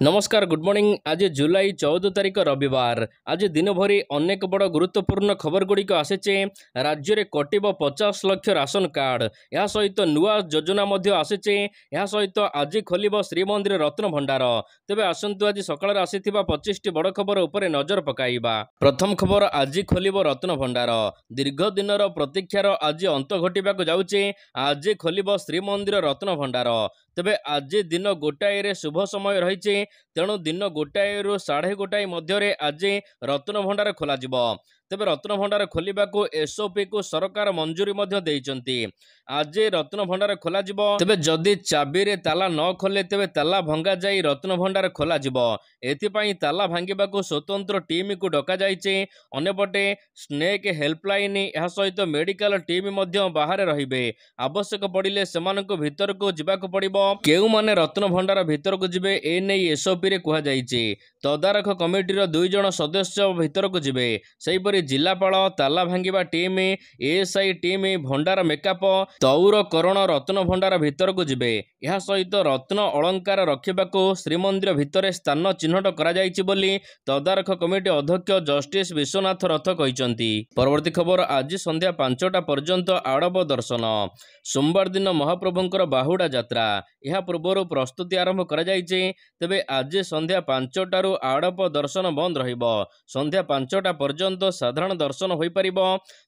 नमस्कार good morning. आज जुलाई 14 तारिख रविवार। आज दिन भरी अनेक बड़ गुरुत्वपूर्ण खबर गुड़िक आसीचे। राज्य में कटिब 50 लाख राशन कार्ड। यह सहित नुआ योजना आसीचे। यह सहित आज खोलिब श्रीमंदिर रत्न भंडार। तेबे आसंतु आज सकाळ आसीथिबा 25 टी बड़ खबर उपरे नजर पकाइबा। प्रथम खबर, आज खोलिब रत्न भंडार। दीर्घ दिनर प्रतीक्षार आज अंत घटिबाक जाउचे। आज खोलिब श्रीमंदिर रत्न भंडार। तेबे आज दिन गोटाए रे शुभ समय रही। तेणु दिन गोटाए रु 1:30 मध्य आज रत्न भंडार खोल। तेबे रत्न भंडार खोलिबाकू एसओपी को सरकार मंजूरी देइचंती। आज रत्न भंडार खोल। तेबे जदि चाबी रे ताला न खोले तेबे ताला भंगा जाई रत्न भंडार खोल। एथिपाई ताला भांगिबाकू स्वतंत्र टीम को डका जाइचे। अन्यपटे स्नेक हेल्पलाइन यह सहित मेडिकल टीम बाहर रहिबे। आवश्यक पड़िले सेमानकु भितर को जिबाकू पड़िबो। केउ माने रत्न भंडार भितर को जिबे ए नै एसओपी रे कुहा जाइचे। तदारख कमिटीर 2 जण सदस्य भितर को जिबे। सेहिपरि जिलापाल, ताला भांगिबा टीम, एएसआई टीम भंडार मेकअप, तौरकरण रत्न भंडार भितर को जिबे। यह सहित रत्न अलंकार रखिबाकू श्रीमंदिर भितर स्थान चिन्हट करा जाइछि बोली तदारख कमिटी अध्यक्ष जस्टिस विश्वनाथ रथ कहिसंती। परवर्ती खबर, आज संध्या 5टा पर्यंत आड़प दर्शन। सोमवार दिन महाप्रभुंकर बाहुड़ा यात्रा। यह पूर्व प्रस्तुति आरंभ करा जाइछि। तेबे आज संध्या 5टारू आड़प दर्शन बंद रहिबो। संध्या 5टा पर्यंत साधारण दर्शन होई परिबो।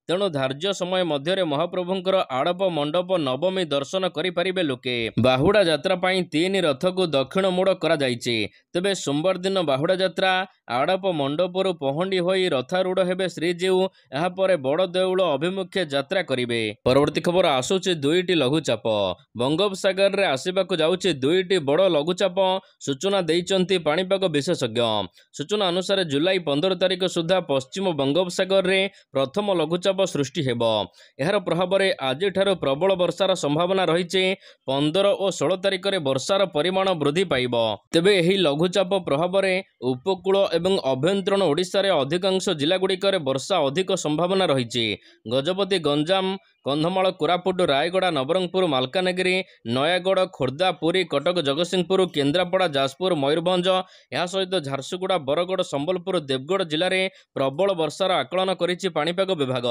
तेणु धार्य समय मध्य महाप्रभुंकर आड़प मंडप नवमी दर्शन करि परिबे लोके। बाहुड़ा यात्रा पाई 3 रथ को दक्षिण मोड़ करा जाइछि। तेबे सोमवार दिन बाहुड़ा यात्रा आड़प मंडपरु पहंडी होई रथारूढ़ हेबे श्रीजीउ। यहा परे बड़ देउळ अभिमुखे यात्रा करिवे। परवर्ती खबर आसुछि 2टी लघुचाप। बंगोपसागर रे आसीबाकू जाउछि 2टी बड़ लघुचाप। सूचना देइचंती पाणीपाग विशेषज्ञ। सूचना अनुसार जुलाई 15 तारिख सुधा पश्चिम बंगोपसागर रे प्रथम लघुचाप सृष्टि हेबो। एहार प्रभाव रे आज ठारो प्रबल वर्षार संभावना रहिছে। 15 और 16 तारिख रे वर्षार परिमाण वृद्धि पाइबो। तेबे एही लघुचाप प्रभाव रे उपकूल एवं अभ्यंतरण ओडिशा रे अधिकांश जिला गुड़िक वर्षा अधिक संभावना रहिছে। गजपति, गंजाम, कंधमाल, कोरापुट, रायगड़ा, नवरंगपुर, मालकानगिरी, नयागढ़, खोर्धा, पुरी, कटक, जगतसिंहपुर, केन्द्रापड़ा, जाजपुर, मयूरभंज यह सहित झारसुगुड़ा, बरगड़, संबलपुर, देवगढ़ जिले में प्रबल वर्षार आकलन करिछि पाणीपाग विभाग।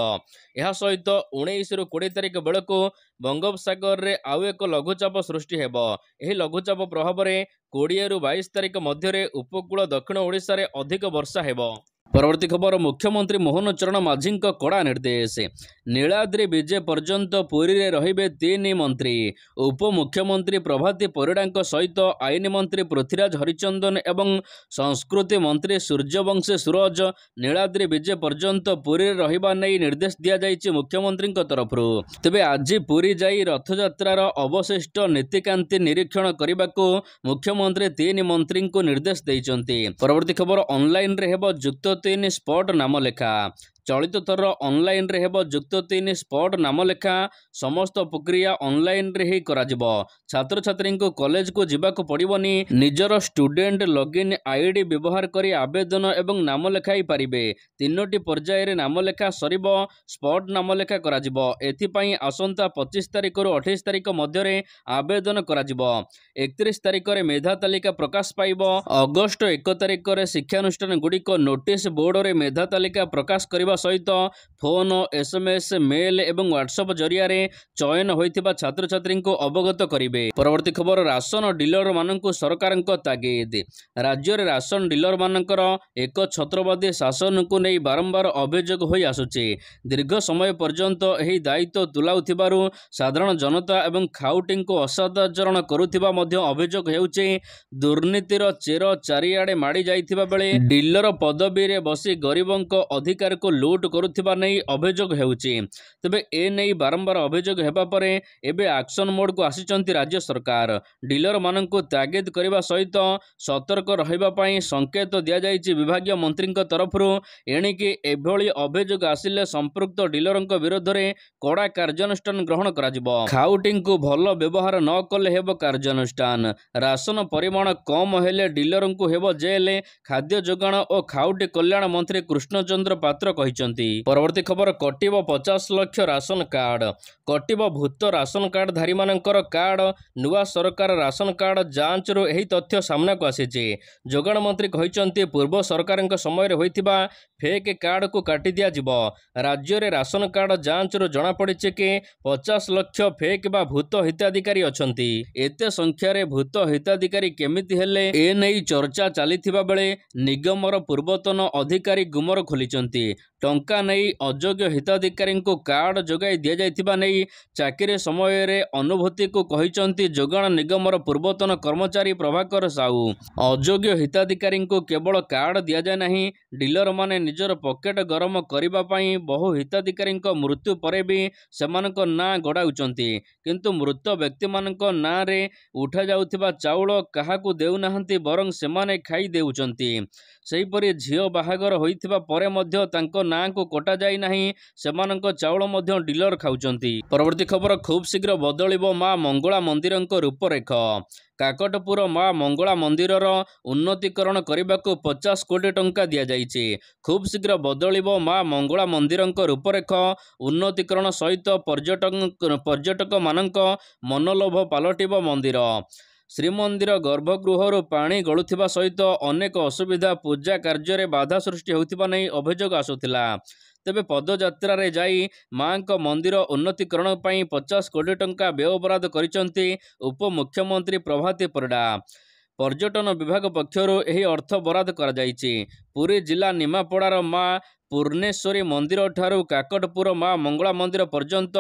यह सहित 19 ରୁ 20 तारिख बेलू बंगोपसागर रे आउ एक लघुचाप सृष्टि हेबो। एही लघुचाप प्रभाव रे 20 ରୁ 22 तारिख मध्य उपकूल दक्षिण ओडिशा रे अधिक वर्षा हेबो। परवर्ती खबर, मुख्यमंत्री मोहन चरण माझी कड़ा निर्देश। नीलाद्रि विजय पर्यंत पुरी रे रहिबे 3 मंत्री। उप मुख्यमंत्री प्रभाती परिड़ा सहित आईन मंत्री पृथ्वीराज हरिचंदन एवं संस्कृति मंत्री सूर्यवंशी सूरज नीलाद्रि विजय पर्यंत पुरी रे रहिबा नै निर्देश दिया जाइछि मुख्यमंत्री तरफरु। तेबे आज पुरी जाई रथयात्रार अवशिष्ट नीतिकांति निरीक्षण करबाकू मुख्यमंत्री 3 मंत्री को निर्देश दैचंती। परवर्ती खबर, ऑनलाइन रे हेबो जुक्त 3 स्पॉट नाम लेखा। चलित थर ऑनलाइन रे हेबो जुक्त 3 स्पॉट नाम लेखा। समस्त प्रक्रिया ऑनलाइन रे ही करा जिवो। छात्र छात्री को कॉलेज को जिबाकू पड़िबनी। निजर स्टूडेंट लॉगिन आईडी व्यवहार करी आवेदन एवं नाम लेखाई पारिबे। 3टी पर्याय रे नाम लेखा सरिबो। स्पॉट नाम लेखा करा जिवो। एथि पई आसंता 25 तारिख रु 28 तारिख मध्य रे आवेदन करा जिवो। 31 तारिख रे मेधा तालिका प्रकाश पाइबो। अगस्त 1 तारिख रे शिक्षानुष्ठान गुड़िक नोटिस बोर्ड रे मेधा तालिका प्रकाश करबा सहित फोन, एसएमएस, मेल एवं व्हाट्सएप जरिया रे चयन होइथिबा छात्र छात्री को अवगत करिवे। परवर्ती खबर, राशन डीलर मानकु सरकारक तागिद। राज्य रे राशन डीलर मानकर एक छत्रवादी शासन को नै बारंबार अभियोग होई आसुछि। दीर्घ समय पर्यंत एही दायित्व तुलाउथिबारु साधारण जनता एवं खाउटी को असाधारण करुथिबा मध्य अभियोग हेउछि। दुर्नीतिर चेर चारिआडे माड़ी जाइथिबा बेले डीलर पदवी रे बसी गरीबंक अधिकार को लूट करुथिबा नै अभियोग हेउछि। तबे ए नै बारंबार अभियोग हेबा परे एबे एक्शन मोड को आसिचंती राज्य सरकार। डीलर मानकु तागिद करबा सहित सतर्क रहिबा पई संकेत दिया जाइछि विभागीय मंत्रीक तरफरु। एणिकी एभଳି अभियोग आसिले संपृक्त डीलरक विरोध रे कड़ा कार्यानुष्ठान ग्रहण करा जिवो। खाउटी को भल व्यवहार न कले हेबो कार्यानुष्ठान। राशन परिमाण कम हेले डीलर को हेबो जेल। खाद्य जोगाण और खाउटी कल्याण मंत्री कृष्णचंद्र पात्र କହିଛନ୍ତି। ପରବର୍ତ୍ତୀ ଖବର, କଟିବ 50 ଲକ୍ଷ ରାସନ କାର୍ଡ। କଟିବ ଭୂତ ରାସନ କାର୍ଡଧାରୀମାନଙ୍କର କାର୍ଡ। ନୂଆ ସରକାର ରାସନ କାର୍ଡ ଯାଞ୍ଚରୁ ଏହି ତଥ୍ୟ ସାମ୍ନାକୁ ଆସିଛି। ଯୋଗାଣ ମନ୍ତ୍ରୀ କହିଛନ୍ତି, ପୂର୍ବ ସରକାରଙ୍କ ସମୟରେ ହୋଇଥିବା ଫେକ୍ କାର୍ଡକୁ କାଟି ଦିଆଯିବ। ରାଜ୍ୟରେ ରାସନ କାର୍ଡ ଯାଞ୍ଚରୁ ଜଣାପଡ଼ିଛି କି 50 ଲକ୍ଷ ଫେକ୍ ବା ଭୂତ ହିତାଧିକାରୀ ଅଛନ୍ତି। ଏତେ ସଂଖ୍ୟାରେ ଭୂତ ହିତାଧିକାରୀ କେମିତି ହେଲେ, ଏ ନେଇ ଚର୍ଚ୍ଚା ଚାଲିଥିବା ବେଳେ ନିଗମର ପୂର୍ବତନ ଅଧିକାରୀ ଗୁମର ଖୋଲିଛନ୍ତି। ଟଙ୍କା ନେଇ ଅଯୋଗ୍ୟ ହିତାଧିକାରୀଙ୍କୁ କାର୍ଡ ଯୋଗାଇ ଦିଆଯାଇଥିବା ନେଇ ଚାକିରି ସମୟରେ ଅନୁଭୂତିକୁ କହିଛନ୍ତି ଯୋଗାଣ ନିଗମର ପୂର୍ବତନ କର୍ମଚାରୀ ପ୍ରଭାକର ସାହୁ। ଅଯୋଗ୍ୟ ହିତାଧିକାରୀଙ୍କୁ କେବଳ କାର୍ଡ ଦିଆଯାଏ ନାହିଁ, ଡିଲରମାନେ ନିଜର ପକେଟ ଗରମ କରିବା ପାଇଁ ବହୁ ହିତାଧିକାରୀଙ୍କ ମୃତ୍ୟୁ ପରେ ବି ସେମାନଙ୍କ ନାଁ ଗଡ଼ାଉଛନ୍ତି। କିନ୍ତୁ ମୃତ ବ୍ୟକ୍ତିମାନଙ୍କ ନାଁରେ ଉଠାଯାଉଥିବା ଚାଉଳ କାହାକୁ ଦେଉନାହାନ୍ତି, ବରଂ ସେମାନେ ଖାଇ ଦେଉଛନ୍ତି। ସେହିପରି ଝିଅ ବାହାଘର ହୋଇଥିବା ପରେ ମଧ୍ୟ ତାଙ୍କ ନାଁକୁ କଟାଯାଇ ନାହିଁ, ସେମାନଙ୍କ ଚାଉଳ ମଧ୍ୟ ଡିଲର ଖାଉଛନ୍ତି। ପରବର୍ତ୍ତୀ ଖବର, ଖୁବ୍ ଶୀଘ୍ର ବଦଳିବ ମା ମଙ୍ଗଳା ମନ୍ଦିରଙ୍କ ରୂପରେଖ। କାକଟପୁର ମା ମଙ୍ଗଳା ମନ୍ଦିରର ଉନ୍ନତିକରଣ କରିବାକୁ 50 କୋଟି ଟଙ୍କା ଦିଆଯାଇଛି। ଖୁବ୍ ଶୀଘ୍ର ବଦଳିବ ମା ମଙ୍ଗଳା ମନ୍ଦିରଙ୍କ ରୂପରେଖ। ଉନ୍ନତିକରଣ ସହିତ ପର୍ଯ୍ୟଟକମାନଙ୍କ ମନଲୋଭ ପାଲଟିବ ମନ୍ଦିର। ଶ୍ରୀମନ୍ଦିର ଗର୍ଭଗୃହରୁ ପାଣି ଗଳୁଥିବା ସହିତ ଅନେକ ଅସୁବିଧା, ପୂଜା କାର୍ଯ୍ୟରେ ବାଧା ସୃଷ୍ଟି ହେଉଥିବା ନେଇ ଅଭିଯୋଗ ଆସୁଥିଲା। ତେବେ ପଦଯାତ୍ରାରେ ଯାଇ ମାଙ୍କ ମନ୍ଦିର ଉନ୍ନତିକରଣ ପାଇଁ 50 କୋଟି ଟଙ୍କା ବ୍ୟୟବରାଦ କରିଛନ୍ତି ଉପମୁଖ୍ୟମନ୍ତ୍ରୀ ପ୍ରଭାତୀ ପରିଡ଼ା। ପର୍ଯ୍ୟଟନ ବିଭାଗ ପକ୍ଷରୁ ଏହି ଅର୍ଥ ବରାଦ କରାଯାଇଛି। ପୁରୀ ଜିଲ୍ଲା ନିମାପଡ଼ାର ମା ପୂର୍ଣ୍ଣେଶ୍ୱରୀ ମନ୍ଦିରଠାରୁ କାକଟପୁର ମା ମଙ୍ଗଳା ମନ୍ଦିର ପର୍ଯ୍ୟନ୍ତ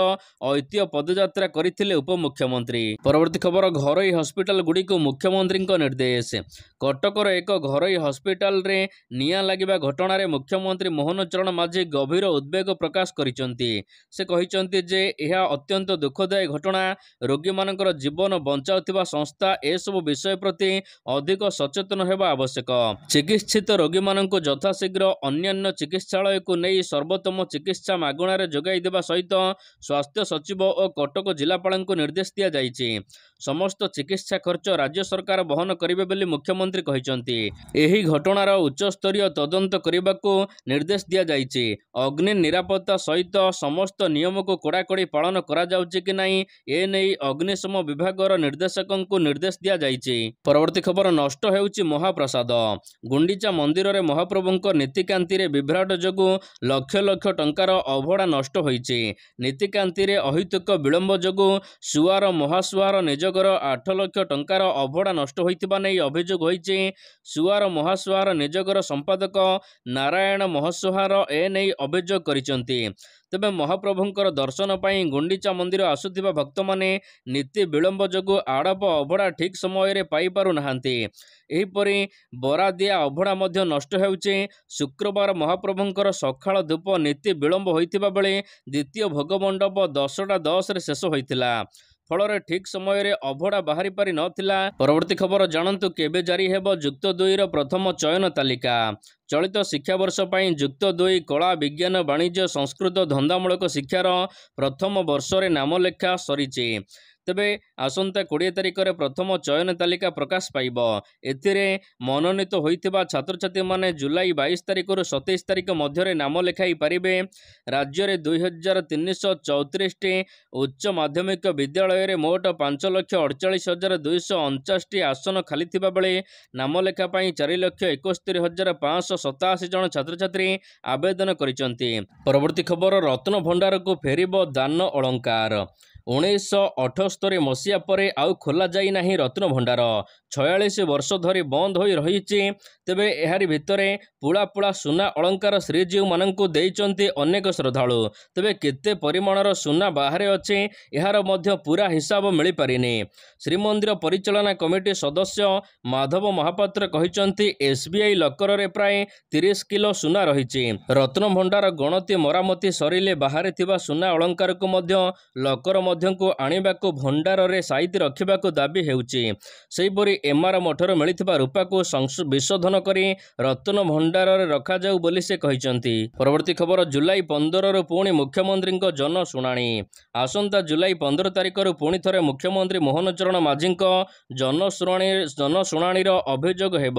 ଐତିହ୍ୟ ପଦଯାତ୍ରା କରିଥିଲେ ଉପମୁଖ୍ୟମନ୍ତ୍ରୀ। ପରବର୍ତ୍ତୀ ଖବର, ଘରୋଇ ହସ୍ପିଟାଲଗୁଡ଼ିକୁ ମୁଖ୍ୟମନ୍ତ୍ରୀଙ୍କ ନିର୍ଦ୍ଦେଶ। କଟକର ଏକ ଘରୋଇ ହସ୍ପିଟାଲରେ ନିଆଁ ଲାଗିବା ଘଟଣାରେ ମୁଖ୍ୟମନ୍ତ୍ରୀ ମୋହନ ଚରଣ ମାଝୀ ଗଭୀର ଉଦ୍ବେଗ ପ୍ରକାଶ କରିଛନ୍ତି। ସେ କହିଛନ୍ତି ଯେ ଏହା ଅତ୍ୟନ୍ତ ଦୁଃଖଦାୟୀ ଘଟଣା। ରୋଗୀମାନଙ୍କର ଜୀବନ ବଞ୍ଚାଉଥିବା ସଂସ୍ଥା ଏସବୁ ବିଷୟ ପ୍ରତି ଅଧିକ ସଚେତନ ହେବା ଆବଶ୍ୟକ। ଚିକିତ୍ସିତ ରୋଗୀମାନଙ୍କୁ ଯଥାଶୀଘ୍ର ଅନ୍ୟାନ୍ୟ ଚିକିତ୍ସାଳୟକୁ ନେଇ ସର୍ବୋତ୍ତମ ଚିକିତ୍ସା ମାଗଣାରେ ଯୋଗାଇ ଦେବା ସହିତ ସ୍ୱାସ୍ଥ୍ୟ ସଚିବ ଓ କଟକ ଜିଲ୍ଲାପାଳଙ୍କୁ ନିର୍ଦ୍ଦେଶ ଦିଆଯାଇଛି। ସମସ୍ତ ଚିକିତ୍ସା ଖର୍ଚ୍ଚ ରାଜ୍ୟ ସରକାର ବହନ କରିବେ ବୋଲି ମୁଖ୍ୟମନ୍ତ୍ରୀ କହିଛନ୍ତି। ଏହି ଘଟଣାର ଉଚ୍ଚସ୍ତରୀୟ ତଦନ୍ତ କରିବାକୁ ନିର୍ଦ୍ଦେଶ ଦିଆଯାଇଛି। ଅଗ୍ନି ନିରାପତ୍ତା ସହିତ ସମସ୍ତ ନିୟମକୁ କଡ଼ାକଡ଼ି ପାଳନ କରାଯାଉଛି କି ନାହିଁ, ଏ ନେଇ ଅଗ୍ନିଶମ ବିଭାଗର ନିର୍ଦ୍ଦେଶକଙ୍କୁ ନିର୍ଦ୍ଦେଶ ଦିଆଯାଇଛି। ପରବର୍ତ୍ତୀ ଖବର, ନଷ୍ଟ ହେଉଛି ମହାପ୍ରସାଦ। ଗୁଣ୍ଡିଚା ମନ୍ଦିରରେ ମହାପ୍ରଭୁଙ୍କ ନୀତିକାନ୍ତିରେ ବିଭ୍ରାଟ ଯୋଗୁଁ ଲକ୍ଷ ଲକ୍ଷ ଟଙ୍କାର ଅଭଡ଼ା ନଷ୍ଟ ହୋଇଛି। ନୀତିକାନ୍ତିରେ ଅହେତୁକ ବିଳମ୍ବ ଯୋଗୁଁ ସୁଆର ମହାସୁଆର ନିଯୋଗର 8 ଲକ୍ଷ ଟଙ୍କାର ଅଭଡ଼ା ନଷ୍ଟ ହୋଇଥିବା ନେଇ ଅଭିଯୋଗ ହୋଇଛି। ସୁଆର ମହାସୁଆର ନିଯୋଗର ସମ୍ପାଦକ ନାରାୟଣ ମହାସୁଆର ଏ ନେଇ ଅଭିଯୋଗ କରିଛନ୍ତି। ତେବେ ମହାପ୍ରଭୁଙ୍କର ଦର୍ଶନ ପାଇଁ ଗୁଣ୍ଡିଚା ମନ୍ଦିର ଆସୁଥିବା ଭକ୍ତମାନେ ନୀତି ବିଳମ୍ବ ଯୋଗୁଁ ଆଡ଼ପ ଅଭଡ଼ା ଠିକ୍ ସମୟରେ ପାଇପାରୁନାହାନ୍ତି। ଏହିପରି ବରାଦିଆ ଅଭଡ଼ା ମଧ୍ୟ ନଷ୍ଟ ହେଉଛି। ଶୁକ୍ରବାର ମହାପ୍ରଭୁଙ୍କର ସକାଳ ଧୂପ ନୀତି ବିଳମ୍ବ ହୋଇଥିବା ବେଳେ ଦ୍ୱିତୀୟ ଭୋଗମଣ୍ଡପ 10ଟା10ରେ ଶେଷ ହୋଇଥିଲା। ଫଳରେ ଠିକ୍ ସମୟରେ ଅଭଡ଼ା ବାହାରି ପାରି ନଥିଲା। ପରବର୍ତ୍ତୀ ଖବର, ଜାଣନ୍ତୁ କେବେ ଜାରି ହେବ ଯୁକ୍ତ 2ର ପ୍ରଥମ ଚୟନ ତାଲିକା। ଚଳିତ ଶିକ୍ଷାବର୍ଷ ପାଇଁ ଯୁକ୍ତ 2 କଳା, ବିଜ୍ଞାନ, ବାଣିଜ୍ୟ, ସଂସ୍କୃତ ଧନ୍ଦାମୂଳକ ଶିକ୍ଷାର ପ୍ରଥମ ବର୍ଷରେ ନାମଲେଖା ସରିଛି। ତେବେ ଆସନ୍ତା 20 ତାରିଖରେ ପ୍ରଥମ ଚୟନ ତାଲିକା ପ୍ରକାଶ ପାଇବ। ଏଥିରେ ମନୋନୀତ ହୋଇଥିବା ଛାତ୍ରଛାତ୍ରୀମାନେ ଜୁଲାଇ 22 ତାରିଖରୁ 27 ତାରିଖ ମଧ୍ୟରେ ନାମ ଲେଖାଇ ପାରିବେ। ରାଜ୍ୟରେ 2334ଟି ଉଚ୍ଚ ମାଧ୍ୟମିକ ବିଦ୍ୟାଳୟରେ ମୋଟ 5,48,249ଟି ଆସନ ଖାଲିଥିବା ବେଳେ ନାମଲେଖା ପାଇଁ 4,71,587 ଜଣ ଛାତ୍ରଛାତ୍ରୀ ଆବେଦନ କରିଛନ୍ତି। ପରବର୍ତ୍ତୀ ଖବର, ରତ୍ନ ଭଣ୍ଡାରକୁ ଫେରିବ ଦାନ ଅଳଙ୍କାର। 1978 ମସିହା ପରେ ଆଉ ଖୋଲାଯାଇ ନାହିଁ ରତ୍ନଭଣ୍ଡାର। 46 ବର୍ଷ ଧରି ବନ୍ଦ ହୋଇ ରହିଛି। ତେବେ ଏହାରି ଭିତରେ ପୁଳା ପୁଳା ସୁନା ଅଳଙ୍କାର ଶ୍ରୀଜୀଉମାନଙ୍କୁ ଦେଇଛନ୍ତି ଅନେକ ଶ୍ରଦ୍ଧାଳୁ। ତେବେ କେତେ ପରିମାଣର ସୁନା ବାହାରେ ଅଛି, ଏହାର ମଧ୍ୟ ପୂରା ହିସାବ ମିଳିପାରିନି। ଶ୍ରୀମନ୍ଦିର ପରିଚାଳନା କମିଟି ସଦସ୍ୟ ମାଧବ ମହାପାତ୍ର କହିଛନ୍ତି, SBI ଲକରରେ ପ୍ରାୟ 30 କିଲୋ ସୁନା ରହିଛି। ରତ୍ନଭଣ୍ଡାର ଗଣତି ମରାମତି ସରିଲେ ବାହାରେ ଥିବା ସୁନା ଅଳଙ୍କାରକୁ ମଧ୍ୟ ଲକର ମଧ୍ୟକୁ ଆଣିବାକୁ ଭଣ୍ଡାରରେ ସାଇତି ରଖିବାକୁ ଦାବି ହେଉଛି। ସେହିପରି ଏମାର ମଠରୁ ମିଳିଥିବା ରୂପାକୁ ବିଶୋଧନ କରି ରତ୍ନ ଭଣ୍ଡାରରେ ରଖାଯାଉ ବୋଲି ସେ କହିଛନ୍ତି। ପରବର୍ତ୍ତୀ ଖବର, ଜୁଲାଇ 15ରୁ ପୁଣି ମୁଖ୍ୟମନ୍ତ୍ରୀଙ୍କ ଜନଶୁଣାଣି। ଆସନ୍ତା ଜୁଲାଇ 15 ତାରିଖରୁ ପୁଣି ଥରେ ମୁଖ୍ୟମନ୍ତ୍ରୀ ମୋହନ ଚରଣ ମାଝୀଙ୍କ ଜନଶୁଣାଣିର ଅଭିଯୋଗ ହେବ।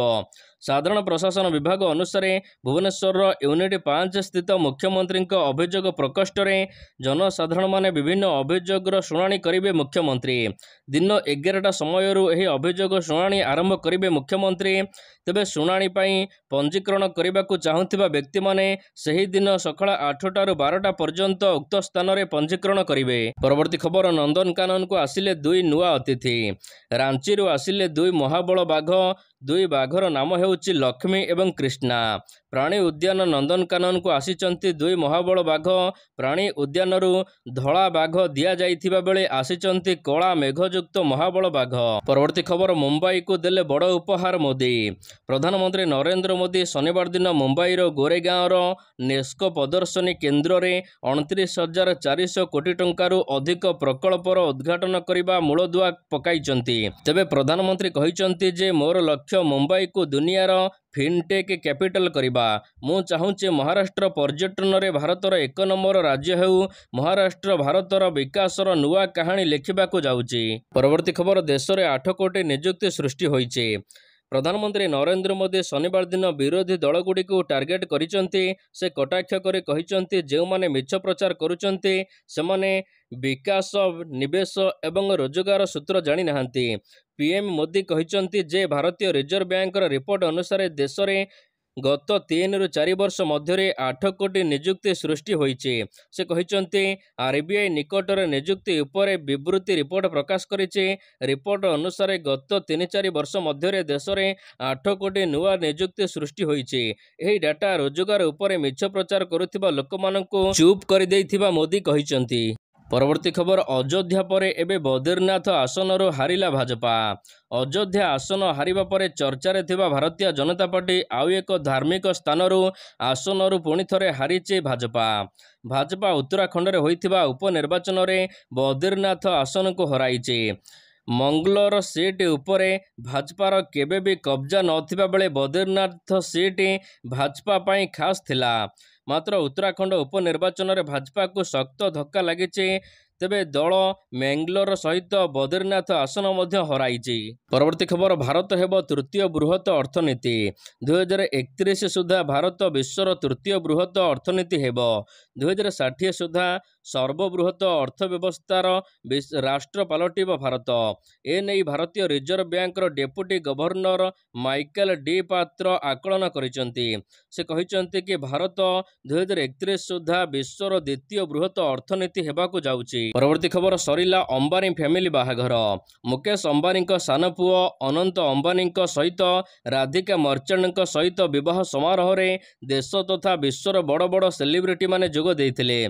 साधारण प्रशासन विभाग अनुसार भुवनेश्वर यूनिट 5 स्थित मुख्यमंत्री अभियोग प्रकोष्ठ में जनसाधारण माने विभिन्न अभियोगर शुणाणी करेंगे मुख्यमंत्री। दिन 11टा समय यह अभियोग शुणाणी आरंभ करेंगे मुख्यमंत्री। तेबे शुणाणी पंजीकरण करने को चाहूथिबा व्यक्ति माने सही दिन सकाळ 8टाରୁ 12टा पर्यंत उक्त स्थान में पंजीकरण करेंगे। परवर्ती खबर, नंदनकानन को आसिले 2 नुआ अतिथि। रांची आसिले 2 महाबल बाघ। 2 बाघर नाम हेउची लक्ष्मी एवं कृष्णा। प्राणी उद्यान नंदनकानन को आसिचंती 2 महाबल बाघ। प्राणी उद्यान धला बाघ दिया जाइथिबा बेले आसिचंती कला मेघयुक्त महाबल बाघ। परवर्ती खबर, मुंबई को देले बड़ उपहार मोदी। प्रधानमंत्री नरेंद्र मोदी शनिवार दिन मुंबईर गोरेगांवर नेस्को प्रदर्शनी केन्द्र में 29,400 कोटी टंकारु अधिक प्रकल्पर उद्घाटन करने मूलदुआ पकाइचंती। तेबे प्रधानमंत्री कहिचंती जे मोर लक्ष्य मुंबई को दुनियार फिनटेक कैपिटल करवा। मु चाहूचे महाराष्ट्र पर्यटन रे भारतर 1 नंबर राज्य हेउ। महाराष्ट्र भारतर विकासर नुआ कहानी लिखा जाउची। परवर्ती खबर, देश में 8 कोटी नियुक्ति सृष्टि होइचे। प्रधानमंत्री नरेंद्र मोदी शनिवार दिन विरोधी दलगुड़ी को टार्गेट करिचंती। से कटाक्ष कर कहिचंती जो माने मिछ प्रचार करुचंती सेमाने विकास, निवेश एवं रोजगार सूत्र जानी नाहंती। पीएम मोदी कहिचंती जे भारतीय रिजर्व बैंक रिपोर्ट अनुसार देश में गत 3 ରୁ 4 वर्ष मध्य 8 कोटी नियुक्ति सृष्टि होइचे। से कहिचंती आरबीआई निकटर नियुक्ति उपरे विवृत्ति रिपोर्ट प्रकाश करिचे। रिपोर्ट अनुसार गत 3-4 वर्ष मध्य देश में 8 कोटी नुआ नियुक्ति सृष्टि होइचे। एही डाटा रोजगार उपरे मिछ प्रचार करुथिबा लोकमानंको चुप कर देइथिबा मोदी कहिचंती। परवर्ती खबर, अयोध्या पर एबे बद्रीनाथ आसनरू हारिला भाजपा। अयोध्या आसन हारिबा परे चर्चारे थिबा भारतीय जनता पार्टी आउ एक धार्मिक स्थानरू आसनरू पुणी थरे हारिचे भाजपा। भाजपा उत्तराखंड रे होइथिबा उपनिर्वाचन रे बद्रीनाथ आसन को हराइचे। मंगलोर सीट उपरे भाजपार केबे भी कब्जा नथिबा बेले बद्रीनाथ सीट भाजपा पाई खास थिला। मात्र उत्तराखंड उपनिर्वाचन रे भाजपा को शक्त धक्का लगिचे। तेबे दल मैंगलोर सहित बद्रीनाथ आसन मध्य हराइची। परवर्ती खबर, भारत हेब तृतीय बृहत अर्थनीति। 2031 सुधा भारत विश्वर तृतीय बृहत अर्थनीति हेब। 2060 सुधा सर्वबृहत अर्थव्यवस्थार राष्ट्र पलटिब भारत। एने भारतीय reserve bank deputy governor Michael D पात्र आकलन करिसंती। से कहिसंती कि भारत 2031 सुधा विश्वर द्वितीय बृहत अर्थनीति हेबाकु जाउची। परवर्ती खबर, सरिला अंबानी फैमिली बाहाघर। मुकेश अंबानी सान पुओ अनंत अंबानी सहित राधिका मर्चेंट सहित विवाह समारोह रे देश तथा विश्वर बड़ बड़ सेलिब्रिटी माने जोग देइथिले।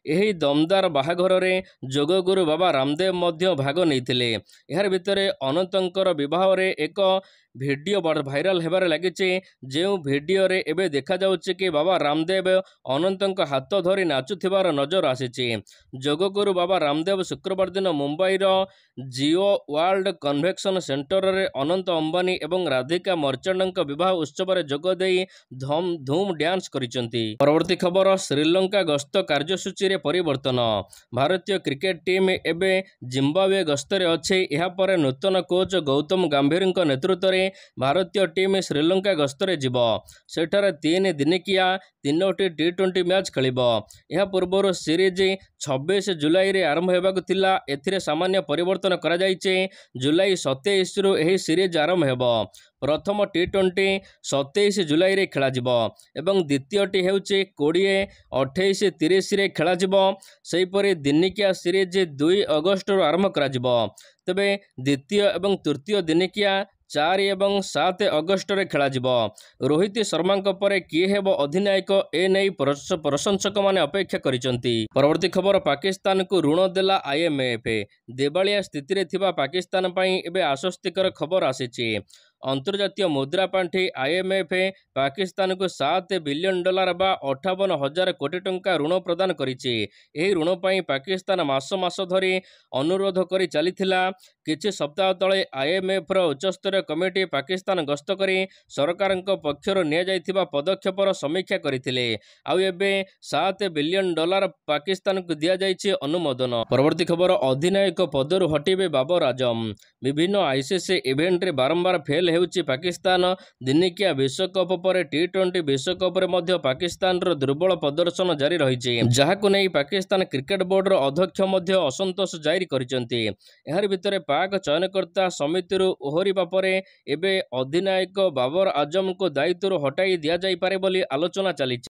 एही दमदार बाहाघर रे जोगगुरु बाबा रामदेव मध्य भाग नैथिले। यार भितरे अनंतंकर विवाह रे एक भिडियो भाइराल हेबार लागिचे। जो भिडियो रे एबे देखा जाउचे कि बाबा रामदेव अनंतंक हाथ धरी नाचुथिबार नजर आसीचे। जोगगुरु बाबा रामदेव शुक्रवार दिन Mumbai Jio world convention centre रे अनंत अंबानी एवं राधिका मर्चेंट विवाह उत्सव रे जोग देई धूम डांस करिसंती। परवर्ती खबर, श्रीलंका गस्त कार्यसूची रे परिवर्तन। भारतीय क्रिकेट टीम एबे जिम्बाब्वे गस्तरे अच्छे। यहा पर नूतन कोच गौतम गंभीर नेतृत्व में भारतीय टीम श्रीलंका गस्तरे जीव। सेठारे 3 दिनिकिया 3टी T20 मैच खेलिब। यह पूर्व सीरीज 26 जुलाई रे आरंभ हेबाकु थिला। एथिरे सामान्य परिवर्तन करा जाइचे। जुलाई 27 रु एही सीरीज आरंभ हेब। प्रथम T20 27 जुलाई रे खेला जिवो एवं द्वितीयटी हेउचे 20, 28, 30 रे खेला जिवो। सेहीपरि दिनिकिया सीरीज 2 अगस्त रु आरंभ करा जिवो। तबे द्वितीय एवं तृतीय दिनिकिया 4 एवं 7 अगस्त रे खेला जिवो। रोहित शर्मा परे किए हेब अधिनायक ए नै प्रशंसक माने अपेक्षा करिसंती। परवर्ती खबर, पाकिस्तान को ऋण देला IMF। देवालिया स्थिति रे थिबा पाकिस्तान पई एबे आश्वस्तिकर खबर आसीची। अंतर्जातीय मुद्रा पांठि IMF पाकिस्तान को $7 बिलियन बा 58,000 कोटी टंका ऋण प्रदान करिछि। एही ऋण पई पाकिस्तान मास धरी अनुरोध करी चलीथिला। किछि सप्ताह तले IMF रो उच्चस्तरीय कमिटी पाकिस्तान गस्त करी सरकार पक्षर निया जाइथिबा पदक्षेपर समीक्षा करिथिले। आउ एबे $7 बिलियन पाकिस्तान को दिया जाइछि अनुमोदन। परवर्ती खबर, अधिनायक पदरु हटिबे बाबर आजम। विभिन्न ICC इवेंट रे बारंबार फेल ହେଉଛି ପାକିସ୍ତାନ। ଦିନିକିଆ ବିଶ୍ୱକପ୍ ପରେ ଟି20 ବିଶ୍ୱକପରେ ମଧ୍ୟ ପାକିସ୍ତାନର ଦୁର୍ବଳ ପ୍ରଦର୍ଶନ ଜାରି ରହିଛି, ଯାହାକୁ ନେଇ ପାକିସ୍ତାନ କ୍ରିକେଟ ବୋର୍ଡର ଅଧ୍ୟକ୍ଷ ମଧ୍ୟ ଅସନ୍ତୋଷ ଜାରି କରିଛନ୍ତି। ଏହାରି ଭିତରେ ପାକ୍ ଚୟନକର୍ତ୍ତା ସମିତିରୁ ଓହରିବା ପରେ ଏବେ ଅଧିନାୟକ ବାବର ଆଜମଙ୍କୁ ଦାୟିତ୍ୱରୁ ହଟାଇ ଦିଆଯାଇପାରେ ବୋଲି ଆଲୋଚନା ଚାଲିଛି।